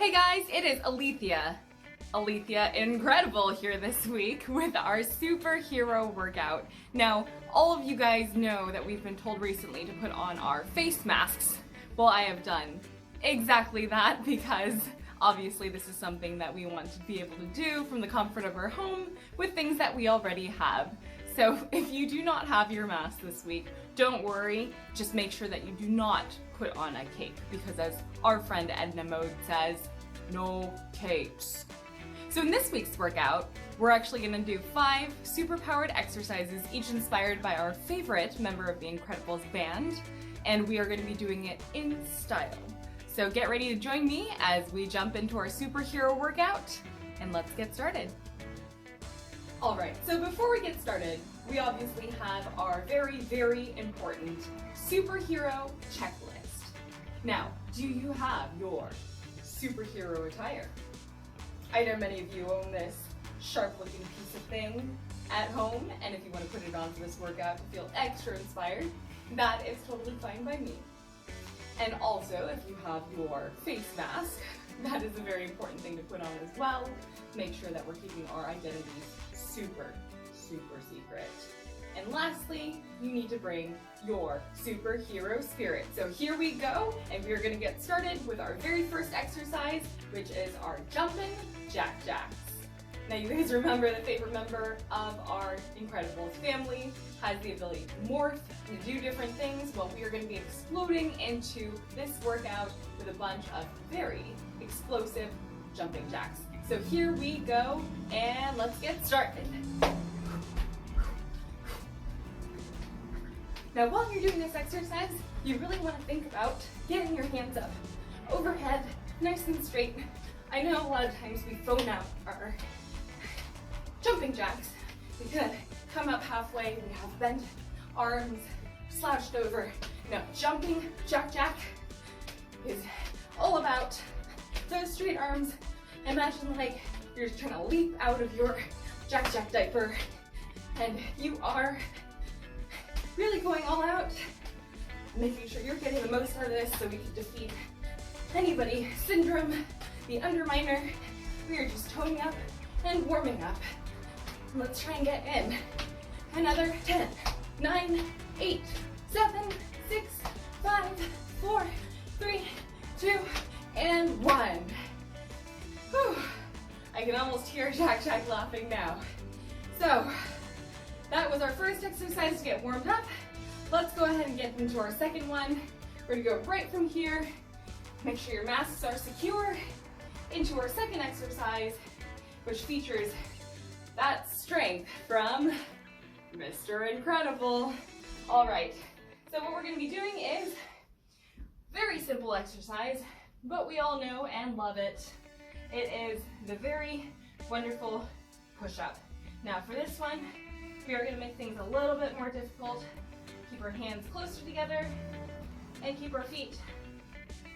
Hey guys, it is Alethea Incredible here this week with our superhero workout. Now, all of you guys know that we've been told recently to put on our face masks. Well, I have done exactly that because obviously this is something that we want to be able to do from the comfort of our home with things that we already have. So if you do not have your mask this week, don't worry, just make sure that you do not put on a cape because as our friend Edna Mode says, no capes. So in this week's workout, we're actually going to do 5 super-powered exercises, each inspired by our favorite member of the Incredibles band, and we are going to be doing it in style. So get ready to join me as we jump into our superhero workout, and let's get started. Alright, so before we get started, we obviously have our very, very important superhero checklist. Now, do you have your superhero attire? I know many of you own this sharp-looking piece of thing at home, and if you want to put it on for this workout to feel extra inspired, that is totally fine by me. And also, if you have your face mask, that is a very important thing to put on as well. Make sure that we're keeping our identities super, super secret. And lastly, you need to bring your superhero spirit. So here we go, and we are going to get started with our very first exercise, which is our jumping jack jacks. Now you guys remember the favorite member of our Incredibles family has the ability to morph and do different things. Well, we are going to be exploding into this workout with a bunch of very explosive jumping jacks. So here we go, and let's get started. Now while you're doing this exercise, you really want to think about getting your hands up overhead, nice and straight. I know a lot of times we phone out our jumping jacks. We could come up halfway, we have bent arms, slouched over. Now jumping jack jack is all about those straight arms. Imagine like you're just trying to leap out of your jack jack diaper and you are really going all out, making sure you're getting the most out of this so we can defeat anybody syndrome, the underminer. We are just toning up and warming up. Let's try and get in. Another 10, 9, 8, 7, 6, 5, 4, 3, 2, and 1. Whew. I can almost hear Jack Jack laughing now. So, that was our first exercise to get warmed up. Let's go ahead and get into our second one. We're gonna go right from here. Make sure your masks are secure. Into our second exercise, which features that strength from Mr. Incredible. All right, so what we're gonna be doing is very simple exercise, but we all know and love it. It is the very wonderful push-up. Now for this one, we are going to make things a little bit more difficult. Keep our hands closer together and keep our feet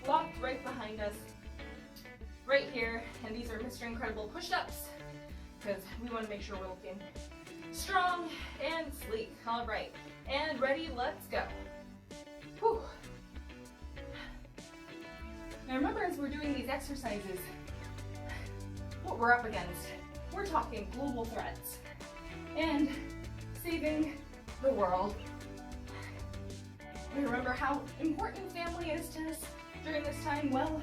locked right behind us, right here. And these are Mr. Incredible push-ups because we want to make sure we're looking strong and sleek. All right, and ready, let's go. Whew. Now remember, as we're doing these exercises, what we're up against, we're talking global threats and saving the world. We remember how important family is to us during this time. Well,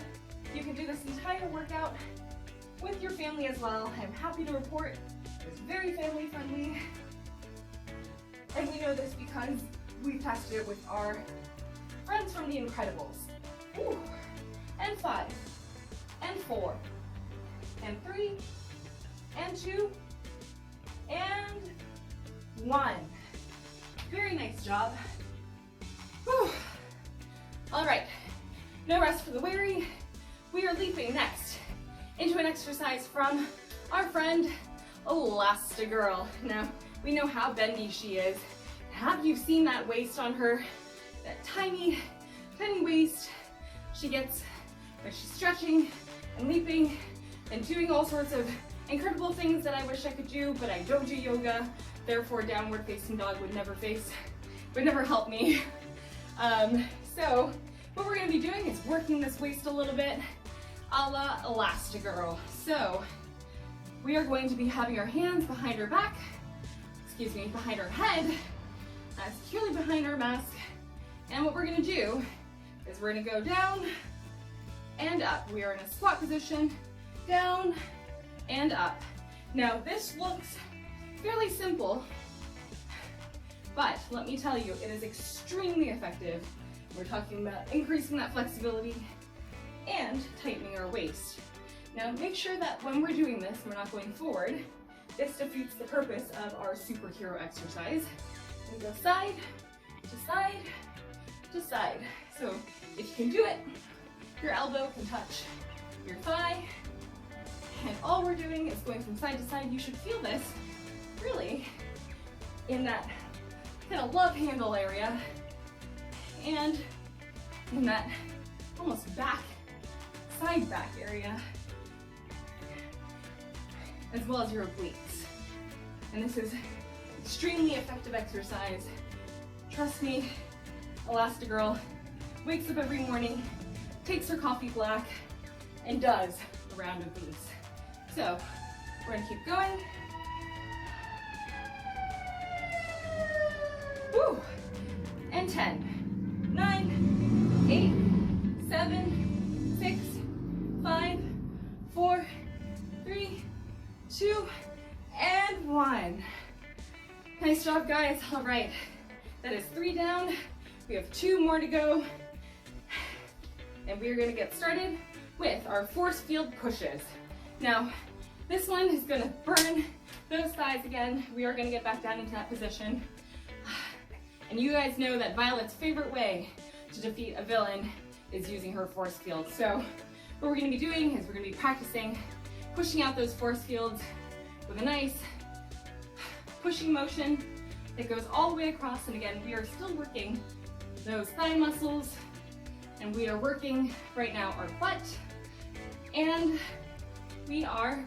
you can do this entire workout with your family as well. I'm happy to report it's very family friendly. And we know this because we've tested it with our friends from the Incredibles. Ooh. And 5, and 4, and 3, and 2, and 1. Very nice job. Whew. All right, no rest for the weary. We are leaping next into an exercise from our friend Elastigirl. Now, we know how bendy she is. Have you seen that waist on her? That tiny, tiny waist. She's stretching and leaping and doing all sorts of incredible things that I wish I could do, but I don't do yoga, therefore downward facing dog would never help me. So what we're going to be doing is working this waist a little bit, a la Elastigirl. So we are going to be having our hands behind our back, behind our head, securely behind our mask. And what we're gonna do is we're gonna go down and up. We are in a squat position, down and up. Now this looks fairly simple, but let me tell you, it is extremely effective. We're talking about increasing that flexibility and tightening our waist. Now make sure that when we're doing this, we're not going forward. This defeats the purpose of our superhero exercise. We go side to side to side. So if you can do it, your elbow can touch your thigh, and all we're doing is going from side to side. You should feel this really in that kind of love handle area and in that almost side back area, as well as your obliques. And this is extremely effective exercise. Trust me, Elastigirl wakes up every morning, takes her coffee black, and does a round of these. So we're gonna keep going. Woo! And 10, 9, 8, 7, 6, 5, 4, 3, 2, and 1. Nice job, guys. All right, that is 3 down. We have 2 more to go. And we are gonna get started with our force field pushes. Now, this one is gonna burn those thighs again. We are gonna get back down into that position. And you guys know that Violet's favorite way to defeat a villain is using her force field. So what we're gonna be doing is we're gonna be practicing pushing out those force fields with a nice pushing motion that goes all the way across. And again, we are still working those thigh muscles, and we are working right now our butt, and we are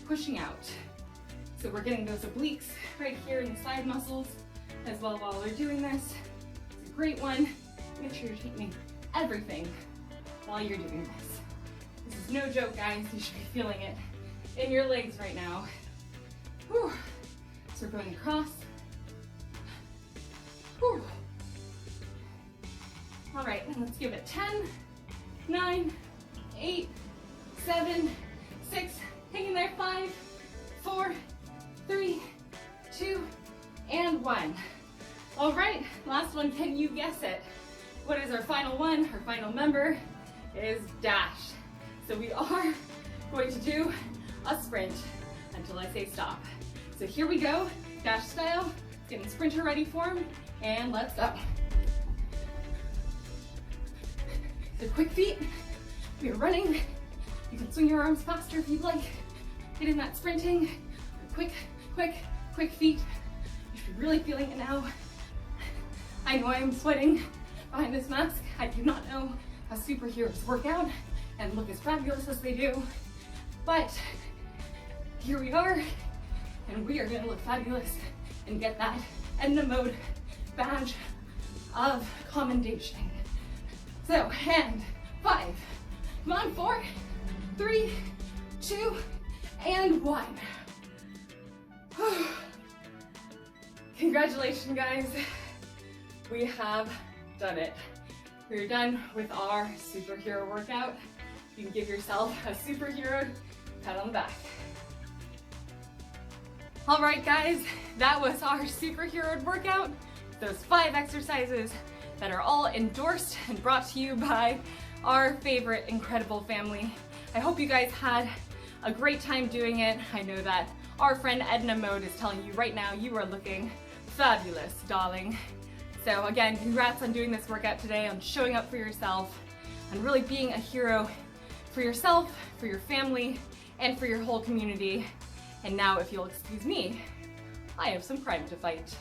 pushing out. So we're getting those obliques right here in the side muscles as well while we're doing this. It's a great one. Make sure you're taking everything while you're doing this. This is no joke, guys. You should be feeling it in your legs right now. Whew. So we're going across. Whew. All right, and let's give it 10, 9, 8, 7, 6, hang in there, 5, 4, 3, 2, and 1. All right, last one, can you guess it? What is our final one? Our final member is dash. So we are going to do a sprint until I say stop. So here we go, dash style, getting sprinter ready form, and let's go. So quick feet, we are running. You can swing your arms faster if you'd like. Get in that sprinting, quick feet. You should be really feeling it now. I know I am sweating behind this mask. I do not know how superheroes work out and look as fabulous as they do, but here we are, and we are gonna look fabulous and get that Edna mode badge of commendation. So, and 5, come on, 4, 3, 2, and 1. Congratulations, guys. We have done it. We're done with our superhero workout. You can give yourself a superhero pat on the back. All right, guys, that was our superhero workout. Those 5 exercises that are all endorsed and brought to you by our favorite incredible family. I hope you guys had a great time doing it. I know that our friend Edna Mode is telling you right now you are looking fabulous, darling. So again, congrats on doing this workout today, on showing up for yourself, on really being a hero for yourself, for your family, and for your whole community. And now, if you'll excuse me, I have some crime to fight.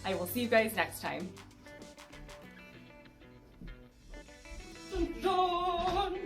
I will see you guys next time. Dun, dun.